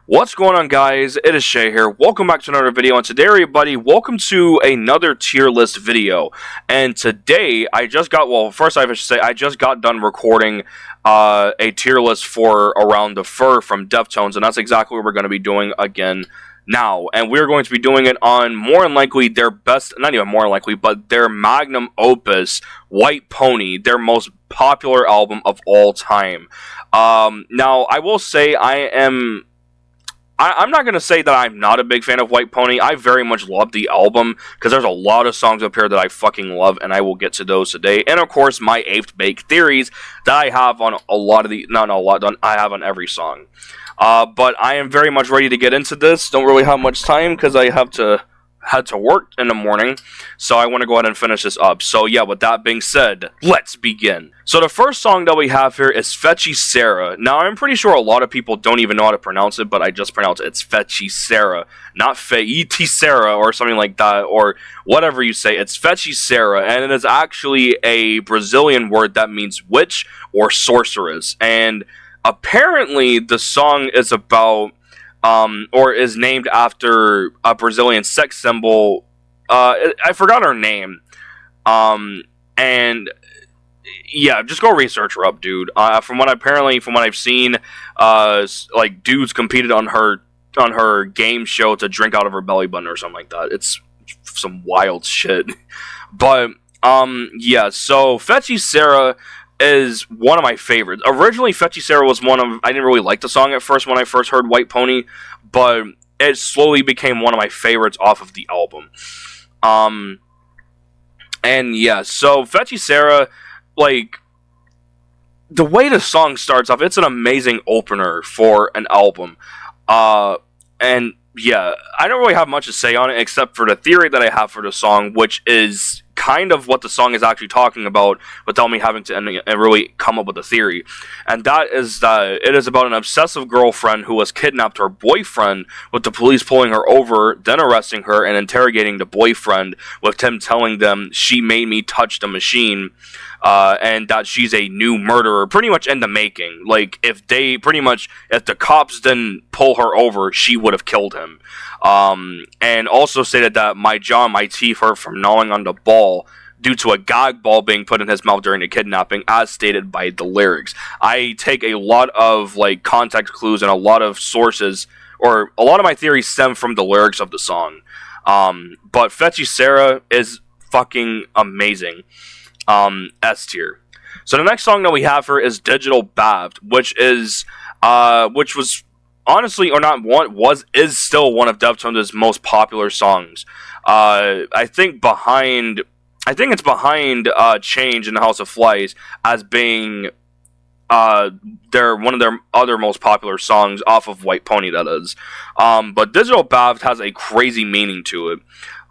What's going on, guys? It is Shay here. Welcome back to another video, and today, everybody, welcome to another tier list video. And today, first I should say, I just got done recording a tier list for Around the Fur from Deftones, and that's exactly what we're going to be doing again now. And we're going to be doing it on, more than likely, their best, not even more than likely, but their magnum opus, White Pony, their most popular album of all time. Now, I will say I'm not going to say that I'm not a big fan of White Pony. I very much love the album, because there's a lot of songs up here that I fucking love, and I will get to those today. And of course, my 8th Bake theories that I have on a lot of the, not a lot, I have on every song. But I am very much ready to get into this. Don't really have much time, because I had to work in the morning, so I want to go ahead and finish this up. So yeah, with that being said, let's begin. So the first song that we have here is Fetchy Sarah. Now, I'm pretty sure a lot of people don't even know how to pronounce it, but I just pronounce it. It's Fetchy Sarah, not Feiti Sarah or something like that, or whatever you say. It's Fetchy Sarah, and it is actually a Brazilian word that means witch or sorceress. And apparently, the song is about or is named after a Brazilian sex symbol. I forgot her name. And yeah, just go research her up, dude. From what I've seen, like dudes competed on her game show to drink out of her belly button or something like that. It's some wild shit. But yeah. So Fetchy Sarah is one of my favorites. Originally, Fetchy Sarah was I didn't really like the song at first when I first heard White Pony, but it slowly became one of my favorites off of the album. And yeah, so Fetchy Sarah, like, the way the song starts off, it's an amazing opener for an album. And yeah, I don't really have much to say on it except for the theory that I have for the song, which is kind of what the song is actually talking about without me having to really come up with a theory. And that is that it is about an obsessive girlfriend who has kidnapped her boyfriend, with the police pulling her over, then arresting her and interrogating the boyfriend, with him telling them she made me touch the machine, and that she's a new murderer, pretty much in the making. Like, if the cops didn't pull her over, she would have killed him. And also stated that my jaw and my teeth hurt from gnawing on the ball due to a gag ball being put in his mouth during the kidnapping, as stated by the lyrics. I take a lot of, like, context clues and a lot of sources, or a lot of my theories stem from the lyrics of the song. But Fetchy Sarah is fucking amazing. S tier. So the next song that we have here is Digital Bathed, which was honestly, or not one, is still one of Deftones' most popular songs. I think it's behind Change in the House of Flies as being one of their other most popular songs off of White Pony, that is. But Digital Bathed has a crazy meaning to it.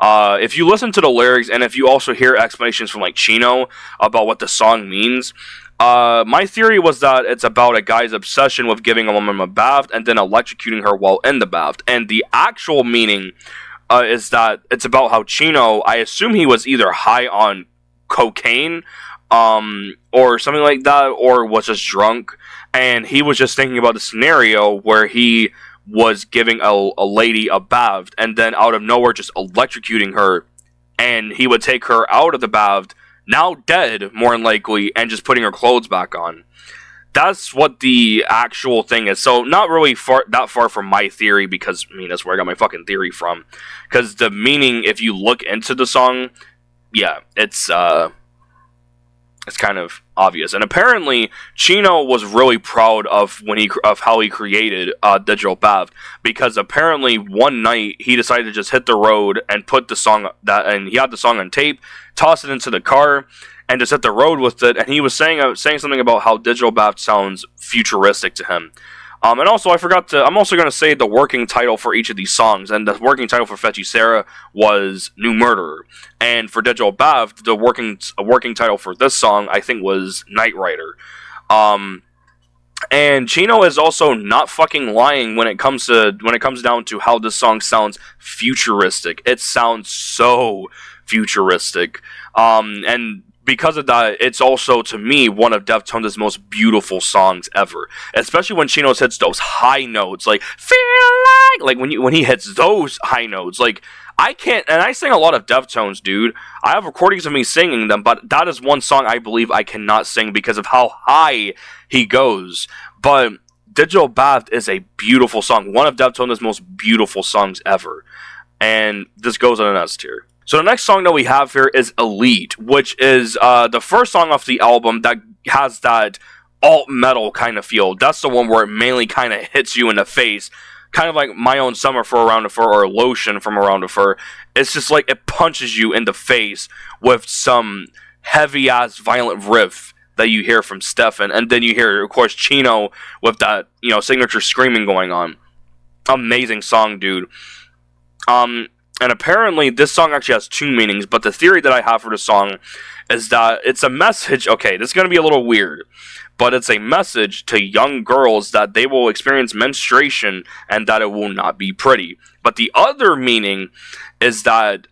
If you listen to the lyrics, and if you also hear explanations from, like, Chino about what the song means, my theory was that it's about a guy's obsession with giving a woman a bath and then electrocuting her while in the bath. And the actual meaning is that it's about how Chino, I assume he was either high on cocaine or something like that, or was just drunk, and he was just thinking about the scenario where he was giving a lady a bath, and then out of nowhere just electrocuting her, and he would take her out of the bath, now dead, more than likely, and just putting her clothes back on. That's what the actual thing is. So, not really that far from my theory, because, I mean, that's where I got my fucking theory from. Because the meaning, if you look into the song, yeah, it's kind of obvious. And apparently, Chino was really proud of how he created Digital Bathed, because apparently one night he decided to just hit the road and put the song and he had the song on tape, tossed it into the car, and just hit the road with it. And he was saying something about how Digital Bathed sounds futuristic to him. And also, I'm also going to say the working title for each of these songs. And the working title for Fetchy Sarah was New Murderer. And for Digital Bathed, the working title for this song, I think, was Night Rider. And Chino is also not fucking lying when it comes down to how this song sounds futuristic. It sounds so futuristic. And because of that, it's also, to me, one of Deftones' most beautiful songs ever. Especially when Chino hits those high notes, like, feel like when he hits those high notes, like, I can't, and I sing a lot of Deftones, dude. I have recordings of me singing them, but that is one song I believe I cannot sing because of how high he goes. But Digital Bath is a beautiful song, one of Deftones' most beautiful songs ever. And this goes on an S tier. So the next song that we have here is Elite, which is the first song off the album that has that alt metal kind of feel. That's the one where it mainly kind of hits you in the face, kind of like My Own Summer for Around the Fur or Lotion from Around the Fur. It's just like it punches you in the face with some heavy ass violent riff that you hear from Stefan, and then you hear, of course, Chino with that, you know, signature screaming going on. Amazing song, dude. And apparently, this song actually has two meanings, but the theory that I have for the song is that it's a message. Okay, this is going to be a little weird, but it's a message to young girls that they will experience menstruation and that it will not be pretty. But the other meaning is that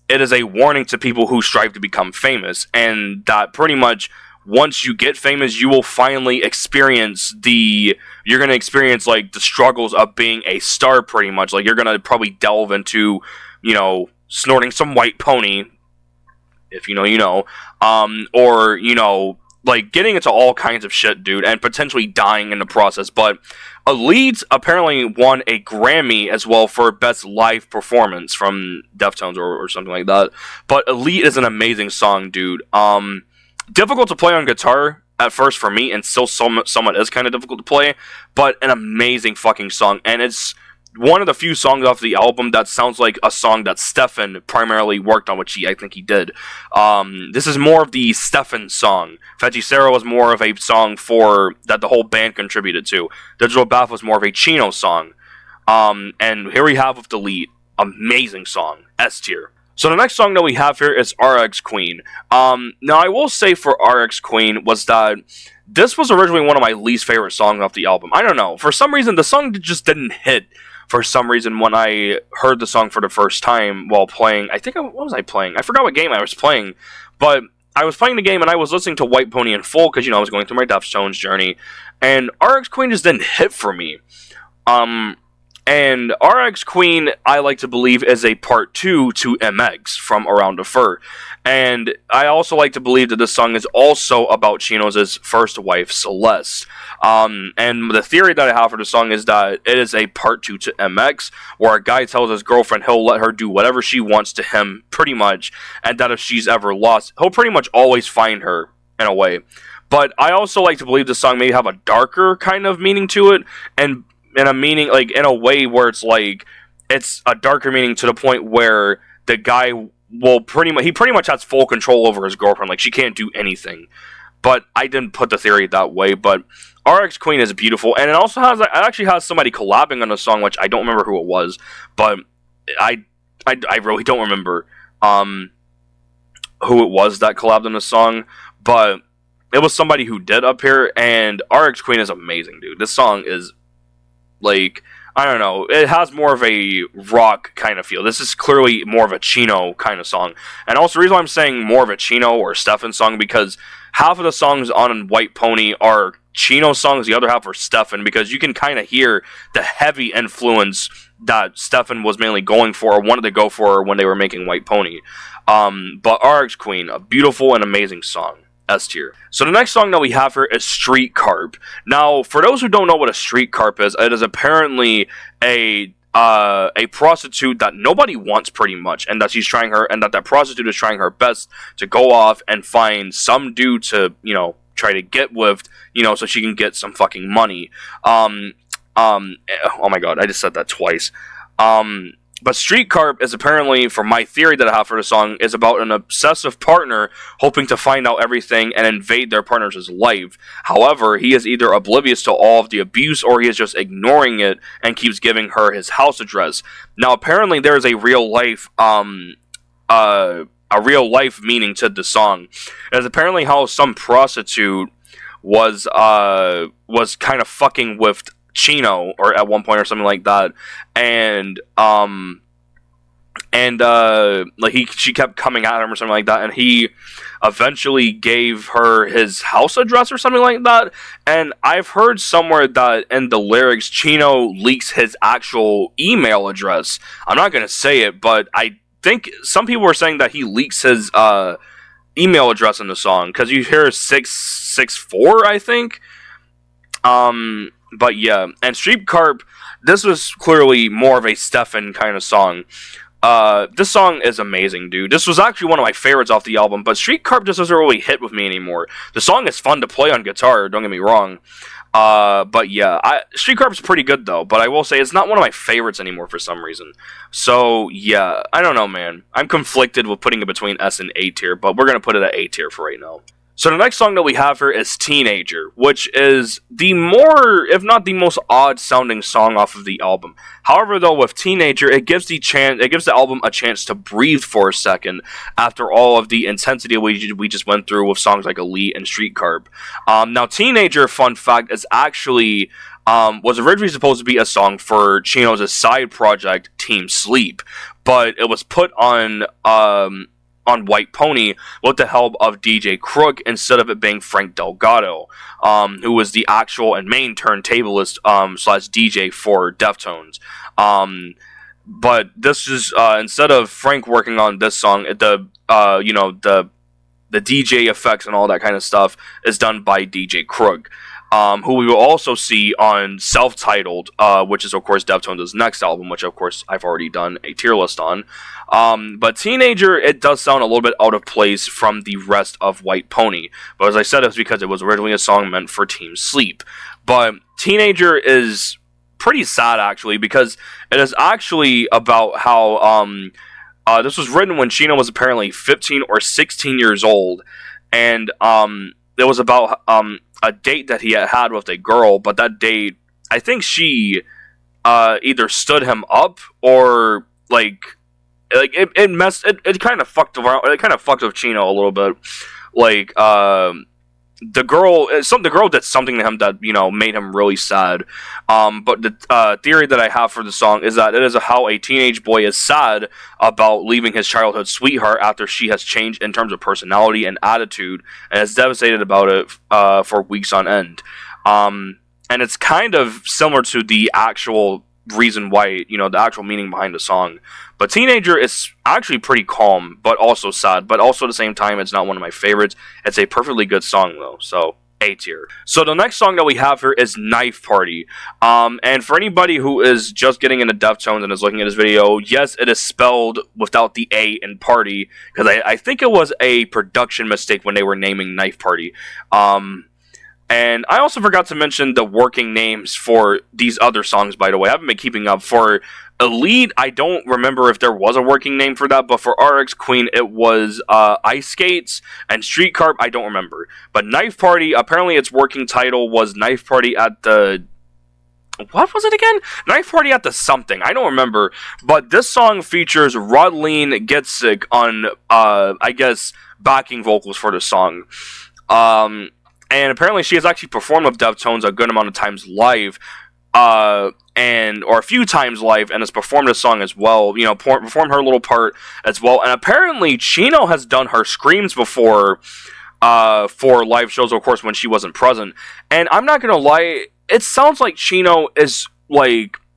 it is a warning to people who strive to become famous, and that pretty much once you get famous, you will finally experience you're going to experience, like, the struggles of being a star, pretty much. Like, you're going to probably delve into, you know, snorting some white pony, if you know, you know, or, you know, like, getting into all kinds of shit, dude, and potentially dying in the process. But Elite apparently won a Grammy as well for Best Live Performance from Deftones or something like that. But Elite is an amazing song, dude. Difficult to play on guitar at first for me, and still somewhat is kind of difficult to play, but an amazing fucking song. And it's one of the few songs off the album that sounds like a song that Stefan primarily worked on, which I think he did. This is more of the Stefan song. Fetticero was more of a song that the whole band contributed to. Digital Bath was more of a Chino song. And here we have with Delete, amazing song, S tier. So the next song that we have here is RX Queen. Now I will say for RX Queen was that this was originally one of my least favorite songs off the album. I don't know. For some reason, the song just didn't hit. For some reason, when I heard the song for the first time while playing, what was I playing? I forgot what game I was playing. But I was playing the game and I was listening to White Pony in full because, you know, I was going through my Deftones journey. And RX Queen just didn't hit for me. And RX Queen, I like to believe, is a part 2 to MX from Around the Fur. And I also like to believe that this song is also about Chino's first wife, Celeste. And the theory that I have for the song is that it is a part 2 to MX, where a guy tells his girlfriend he'll let her do whatever she wants to him, pretty much, and that if she's ever lost, he'll pretty much always find her, in a way. But I also like to believe this song may have a darker kind of meaning to it, and in a meaning, like, in a way where it's like, it's a darker meaning to the point where the guy will pretty much has full control over his girlfriend. Like, she can't do anything. But I didn't put the theory that way. But RX Queen is beautiful, and it actually has somebody collabing on the song, which I don't remember who it was, but I really don't remember who it was that collabed on the song, but it was somebody who did up here, and RX Queen is amazing, dude. This song is, like, I don't know, it has more of a rock kind of feel. This is clearly more of a Chino kind of song. And also, the reason why I'm saying more of a Chino or Stefan song, because half of the songs on White Pony are Chino songs, the other half are Stefan, because you can kind of hear the heavy influence that Stefan was mainly going for, or wanted to go for when they were making White Pony. But RX Queen, a beautiful and amazing song. S tier. So the next song that we have here is Street Carp. Now, for those who don't know what a street carp is, it is apparently a prostitute that nobody wants, pretty much, and that that prostitute is trying her best to go off and find some dude to, you know, try to get with, you know, so she can get some fucking money. Oh my god, I just said that twice. But Street Carp is apparently, for my theory that I have for the song, is about an obsessive partner hoping to find out everything and invade their partner's life. However, he is either oblivious to all of the abuse, or he is just ignoring it and keeps giving her his house address. Now, apparently, there is a real life meaning to the song. It is apparently how some prostitute was kind of fucking with Chino, or at one point, or something like that, and and she kept coming at him or something like that, and he eventually gave her his house address or something like that. And I've heard somewhere that in the lyrics, Chino leaks his actual email address. I'm not gonna say it, but I think some people were saying that he leaks his email address in the song, because you hear 664, I think. But yeah, and Street Carp, this was clearly more of a Stefan kind of song. This song is amazing, dude. This was actually one of my favorites off the album, but Street Carp just doesn't really hit with me anymore. The song is fun to play on guitar, don't get me wrong. But yeah, Street Carp's pretty good though, but I will say it's not one of my favorites anymore for some reason. So yeah, I don't know, man. I'm conflicted with putting it between S and A tier, but we're gonna put it at A tier for right now. So the next song that we have here is Teenager, which is the more, if not the most odd sounding song off of the album. However, though, with Teenager, it gives the album a chance to breathe for a second after all of the intensity we just went through with songs like Elite and Street Carp. Now, Teenager, fun fact, is actually was originally supposed to be a song for Chino's side project, Team Sleep, but it was put on White Pony with the help of DJ Crook instead of it being Frank Delgado, who was the actual and main turntablist slash DJ for Deftones. But this is instead of Frank working on this song, the DJ effects and all that kind of stuff is done by DJ Crook. Who we will also see on Self-Titled, which is, of course, Deftones' next album, which, of course, I've already done a tier list on. But Teenager, it does sound a little bit out of place from the rest of White Pony. But as I said, it's because it was originally a song meant for Team Sleep. But Teenager is pretty sad, actually, because it is actually about how this was written when Chino was apparently 15 or 16 years old. And it was about a date that he had with a girl, but that date, I think she either stood him up or it kind of fucked around. It kind of fucked with Chino a little bit. The girl did something to him that made him really sad. But the theory that I have for the song is that it is how a teenage boy is sad about leaving his childhood sweetheart after she has changed in terms of personality and attitude, and is devastated about it for weeks on end. And it's kind of similar to the actual reason why, the actual meaning behind the song. But Teenager is actually pretty calm, but also sad. But also at the same time, it's not one of my favorites. It's a perfectly good song, though. So, A tier. So the next song that we have here is Knife Party. And for anybody who is just getting into Deftones and is looking at this video, yes, it is spelled without the A in party, because I think it was a production mistake when they were naming Knife Party. And I also forgot to mention the working names for these other songs, by the way. I haven't been keeping up. For Elite, I don't remember if there was a working name for that, but for RX Queen, it was Ice Skates, and Street Carp, I don't remember. But Knife Party, apparently its working title was Knife Party at the... What was it again? Knife Party at the something. I don't remember. But this song features Rodleen Getsick on, I guess, backing vocals for the song. And apparently she has actually performed with Deftones a good amount of times live, or a few times live, and has performed this song as well. Performed her little part as well. And apparently Chino has done her screams before for live shows, of course, when she wasn't present. And I'm not gonna lie, it sounds like Chino is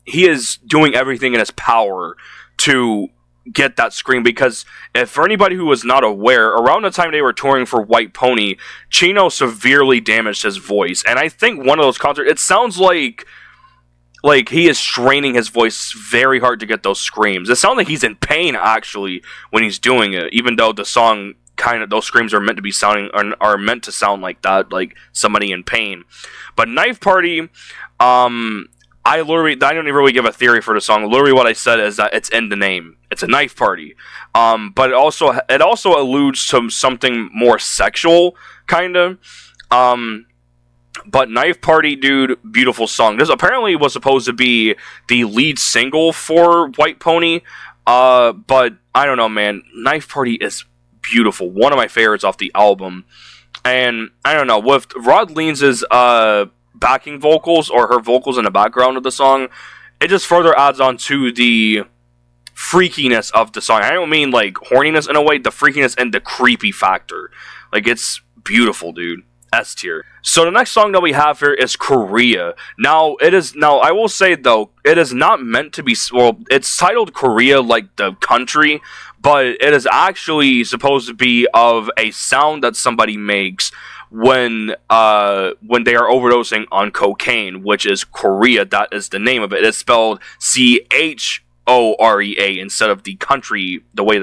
he is doing everything in his power to get that scream, because if for anybody who was not aware, around the time they were touring for White Pony, Chino severely damaged his voice, and I think one of those concerts, it sounds like he is straining his voice very hard to get those screams. It sounds like he's in pain actually when he's doing it, even though the song those screams are meant to be are meant to sound like that, like somebody in pain. But Knife Party, I don't even really give a theory for the song. Literally what I said is that it's in the name. It's a knife party. But it also alludes to something more sexual, kind of. But Knife Party, dude, beautiful song. This apparently was supposed to be the lead single for White Pony. But I don't know, man. Knife Party is beautiful. One of my favorites off the album. And I don't know, with Rodleen's backing vocals, or her vocals in the background of the song, it just further adds on to the freakiness of the song. I don't mean like horniness in a way, the freakiness and the creepy factor. Like, it's beautiful, dude. S tier. So the next song that we have here is Korea. Now I will say though, it is not meant to be, well, it's titled Korea like the country, but it is actually supposed to be of a sound that somebody makes when they are overdosing on cocaine, which is Korea. That is the name of it. It's spelled Chorea instead of the country, the way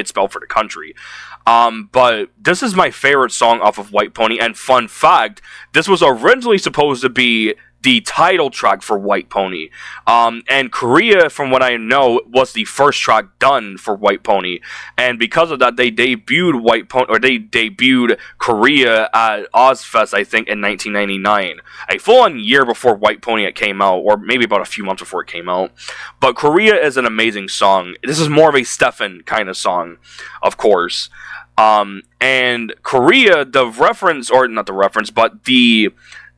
it's spelled for the country. But this is my favorite song off of White Pony, and fun fact, this was originally supposed to be the title track for White Pony. And Korea, from what I know, was the first track done for White Pony. And because of that, they debuted Korea at Ozfest, I think, in 1999. A full-on year before White Pony came out, or maybe about a few months before it came out. But Korea is an amazing song. This is more of a Stefan kind of song, of course. And Korea, the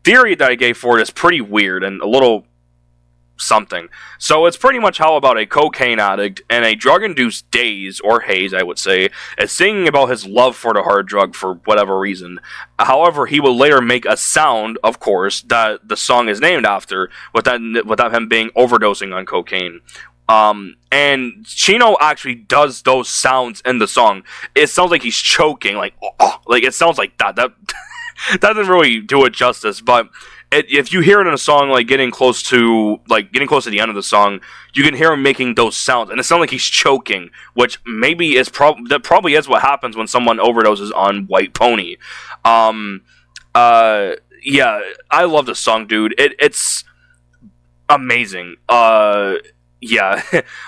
theory that I gave for it is pretty weird and a little something. So it's pretty much how about a cocaine addict in a drug-induced daze, or haze, I would say, is singing about his love for the hard drug for whatever reason. However, he will later make a sound, of course, that the song is named after, without him being overdosing on cocaine. And Chino actually does those sounds in the song. It sounds like he's choking, like it sounds like that. That doesn't really do it justice, but if you hear it in a song, like getting close to the end of the song, you can hear him making those sounds, and it sounds like he's choking, which maybe is that probably is what happens when someone overdoses on White Pony. Yeah, I love the song, dude. It's amazing. Yeah,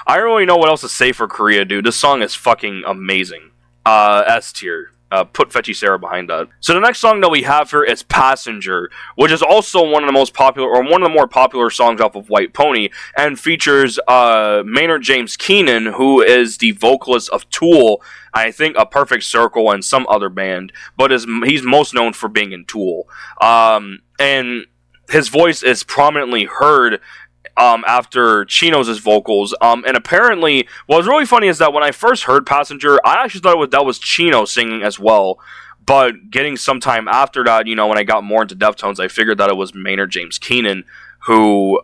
I don't really know what else to say for Korea, dude. This song is fucking amazing. S tier. Put Fetchy Sarah behind that. So the next song that we have here is Passenger, which is also one of the more popular songs off of White Pony, and features Maynard James Keenan, who is the vocalist of Tool, I think A Perfect Circle, and some other band, but he's most known for being in Tool. And his voice is prominently heard after Chino's vocals, and apparently, what was really funny is that when I first heard Passenger, I actually thought that was Chino singing as well, but getting some time after that, when I got more into Deftones, I figured that it was Maynard James Keenan who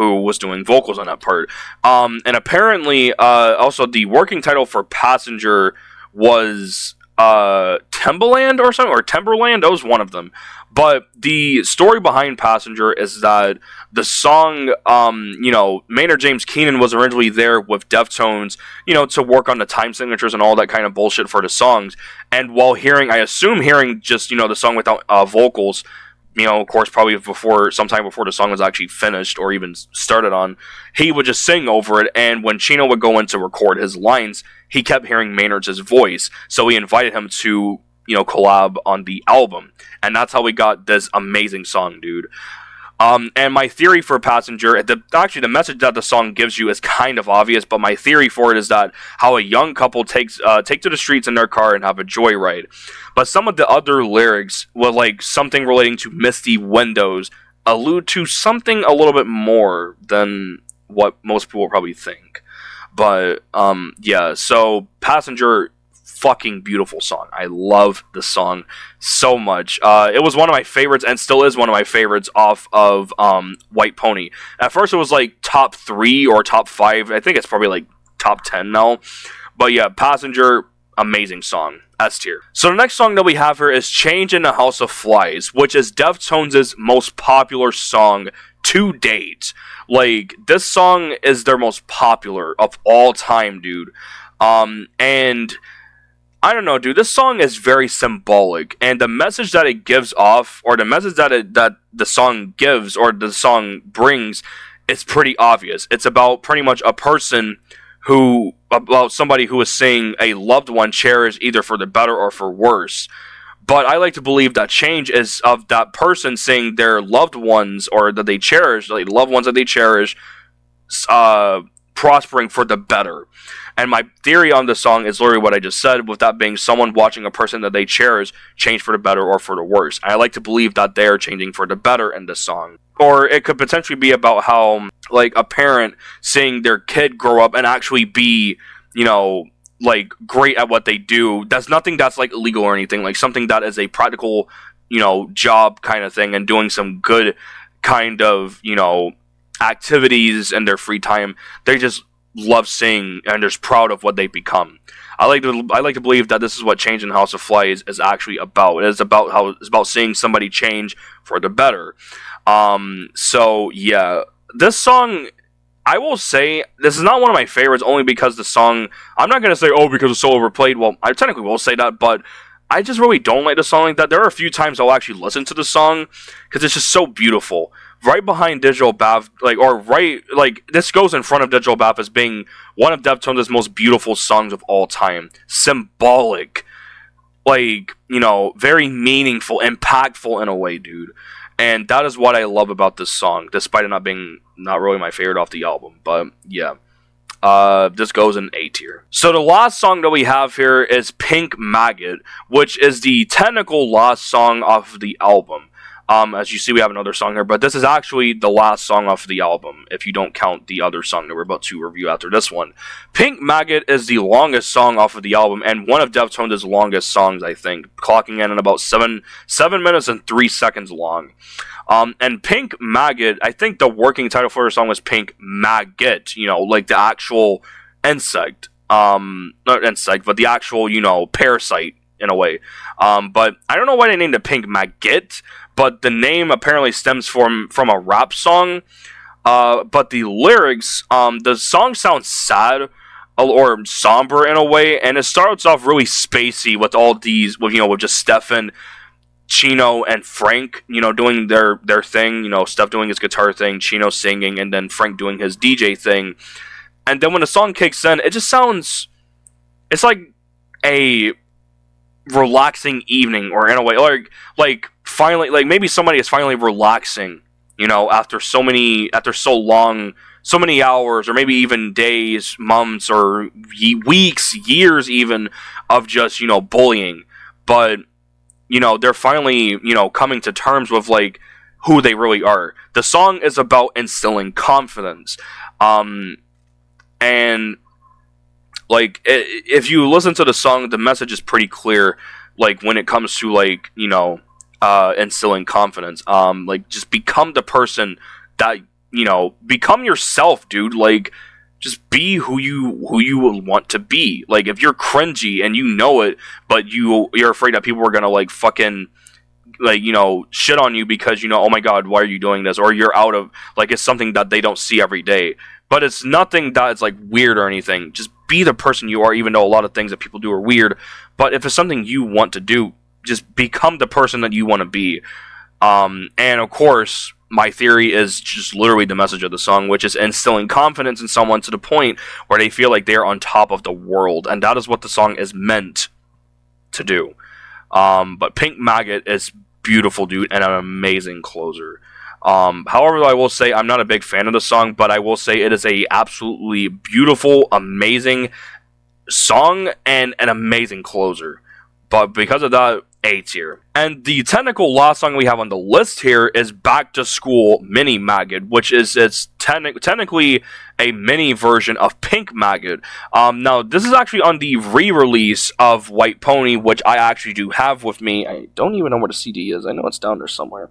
was doing vocals on that part, and apparently, also the working title for Passenger was Timbaland or something, or Timberland. That was one of them. But the story behind Passenger is that the song, Maynard James Keenan was originally there with Deftones, to work on the time signatures and all that kind of bullshit for the songs. And while hearing just, the song without vocals, of course, probably sometime before the song was actually finished or even started on, he would just sing over it. And when Chino would go in to record his lines, he kept hearing Maynard's voice. So he invited him to, collab on the album. And that's how we got this amazing song, dude. And my theory for Passenger, the message that the song gives you is kind of obvious, but my theory for it is that how a young couple take to the streets in their car and have a joyride. But some of the other lyrics, like something relating to misty windows, allude to something a little bit more than what most people probably think. But, yeah, so Passenger, fucking beautiful song. I love the song so much. It was one of my favorites and still is one of my favorites off of White Pony. At first it was like top 3 or top 5. I think it's probably like top 10 now. But yeah, Passenger, amazing song. S tier. So the next song that we have here is Change in the House of Flies, which is Deftones' most popular song to date. Like, this song is their most popular of all time, dude. And I don't know, dude, this song is very symbolic, and the message that it gives off, or the message that the song gives, or the song brings, is pretty obvious. It's about pretty much about somebody who is seeing a loved one cherished either for the better or for worse. But I like to believe that change is of that person seeing their loved ones, or that they cherish, like loved ones that they cherish, prospering for the better. And my theory on this song is literally what I just said, with that being someone watching a person that they cherish change for the better or for the worse. And I like to believe that they're changing for the better in this song. Or it could potentially be about how, like, a parent seeing their kid grow up and actually be, you know, like, great at what they do. That's nothing that's, like, illegal or anything. Like, something that is a practical, you know, job kind of thing, and doing some good kind of, you know, activities in their free time. They just love seeing and they're proud of what they become. I like to believe that this is what Change in House of Flies is actually about. It's about seeing somebody change for the better. So yeah, this song, I will say, this is not one of my favorites only because the song, I'm not gonna say, oh, because it's so overplayed. Well, I technically will say that, but I just really don't like the song like that. There are a few times I'll actually listen to the song because it's just so beautiful. Right behind Digital Bath, this goes in front of Digital Bath as being one of Deftones' most beautiful songs of all time. Symbolic, like, you know, very meaningful, impactful in a way, dude. And that is what I love about this song, despite it not really my favorite off the album. But yeah, this goes in A tier. So the last song that we have here is Pink Maggot, which is the technical last song off the album. As you see, we have another song here, but this is actually the last song off the album, if you don't count the other song that we're about to review after this one. Pink Maggot is the longest song off of the album, and one of Deftones' longest songs, I think, clocking in at about 7 minutes and 3 seconds long. And Pink Maggot, I think the working title for the song was Pink Maggot, you know, like the actual insect. Not insect, but the actual, you know, parasite, in a way. But I don't know why they named it Pink Maggot, but the name apparently stems from a rap song. But the lyrics, the song sounds sad or somber in a way, and it starts off really spacey with all these, with just Stefan, Chino, and Frank, you know, doing their thing. You know, Steph doing his guitar thing, Chino singing, and then Frank doing his DJ thing. And then when the song kicks in, it just sounds, it's like a relaxing evening, or in a way, like finally, like maybe somebody is finally relaxing, you know, after so long, so many hours, or maybe even days, months, or weeks, years even, of just, you know, bullying. But, you know, they're finally, you know, coming to terms with, like, who they really are. The song is about instilling confidence. And, like, if you listen to the song, the message is pretty clear, like, when it comes to, like, you know, instilling confidence. Like, just become the person that, you know, become yourself, dude. Like, just be who you want to be. Like, if you're cringy and you know it, but you're afraid that people are gonna, like, fucking, like, you know, shit on you because, you know, oh my god, why are you doing this? Or you're out of, like, it's something that they don't see every day. But it's nothing that's, like, weird or anything. Just be the person you are, even though a lot of things that people do are weird. But if it's something you want to do, just become the person that you want to be. And, of course, my theory is just literally the message of the song, which is instilling confidence in someone to the point where they feel like they're on top of the world. And that is what the song is meant to do. But Pink Maggot is beautiful, dude, and an amazing closer. However, I will say I'm not a big fan of the song, but I will say it is a absolutely beautiful, amazing song and an amazing closer. But because of that, A tier. And the technical last song we have on the list here is Back to School Mini Maggot, which is technically a mini version of Pink Maggot. Now, this is actually on the re-release of White Pony, which I actually do have with me. I don't even know where the CD is. I know it's down there somewhere.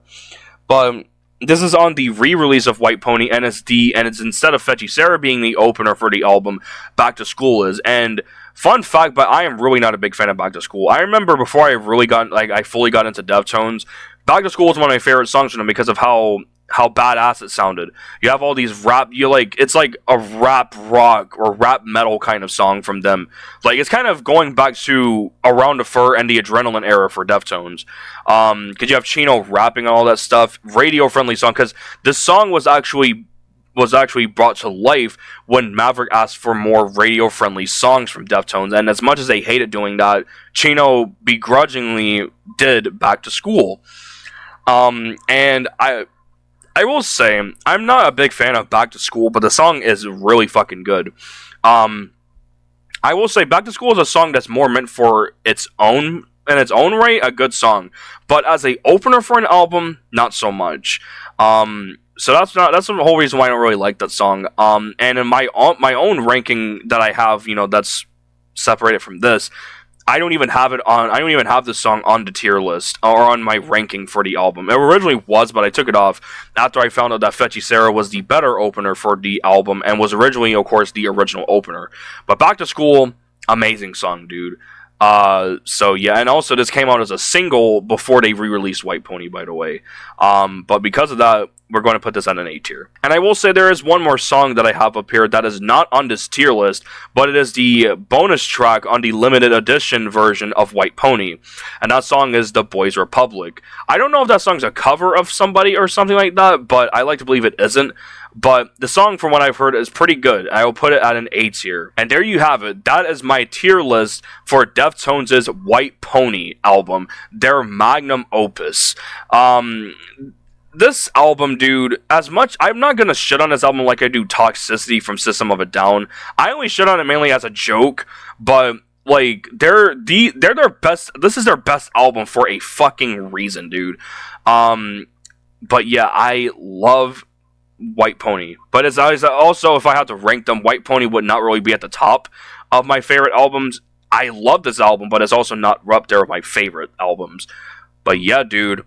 But this is on the re-release of White Pony, and it's instead of Fetchy Sarah being the opener for the album, Back to School is. And fun fact, but I am really not a big fan of Back to School. I remember before I fully got into Deftones, Back to School was one of my favorite songs from them because of how badass it sounded. You have all these rap, it's like a rap rock or rap metal kind of song from them. Like, it's kind of going back to Around the Fur and the Adrenaline era for Deftones. Because you have Chino rapping and all that stuff. Radio-friendly song, because this song was actually brought to life when Maverick asked for more radio-friendly songs from Deftones, and as much as they hated doing that, Chino begrudgingly did Back to School. And I will say, I'm not a big fan of Back to School, but the song is really fucking good. I will say Back to School is a song that's more meant for its own, in its own right, a good song. But as a opener for an album, not so much. So that's the whole reason why I don't really like that song. And in my own ranking that I have, that's separated from this, I don't even have this song on the tier list or on my ranking for the album. It originally was, but I took it off after I found out that Fetchy Sarah was the better opener for the album and was originally, of course, the original opener. But Back to School, amazing song, dude. So yeah, and also this came out as a single before they re-released White Pony, by the way. But because of that, we're going to put this on an A tier. And I will say there is one more song that I have up here that is not on this tier list, but it is the bonus track on the limited edition version of White Pony. And that song is The Boys Republic. I don't know if that song's a cover of somebody or something like that, but I like to believe it isn't. But the song, from what I've heard, is pretty good. I will put it at an A tier. And there you have it. That is my tier list for Deftones' White Pony album, their magnum opus. This album, dude, as much, I'm not gonna shit on this album like I do Toxicity from System of a Down. I only shit on it mainly as a joke, but like they're their best. This is their best album for a fucking reason, dude. But yeah, I love White Pony. But as also, if I had to rank them, White Pony would not really be at the top of my favorite albums. I love this album, but it's also not up there with my favorite albums. But yeah, dude,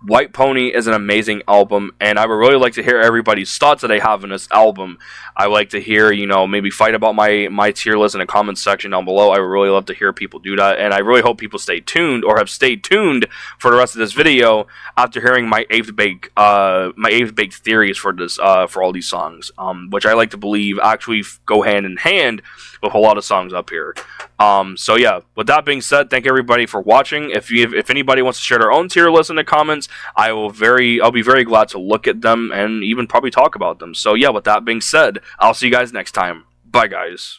White Pony is an amazing album, and I would really like to hear everybody's thoughts that they have in this album. I like to hear, maybe fight about my tier list in the comments section down below. I would really love to hear people do that, and I really hope people stay tuned, or have stayed tuned for the rest of this video after hearing my eighth baked theories for this, for all these songs, which I like to believe actually go hand in hand with a lot of songs up here. So yeah, with that being said, thank everybody for watching. If anybody wants to share their own tier list in the comments, I'll be very glad to look at them and even probably talk about them. So yeah, with that being said, I'll see you guys next time. Bye, guys.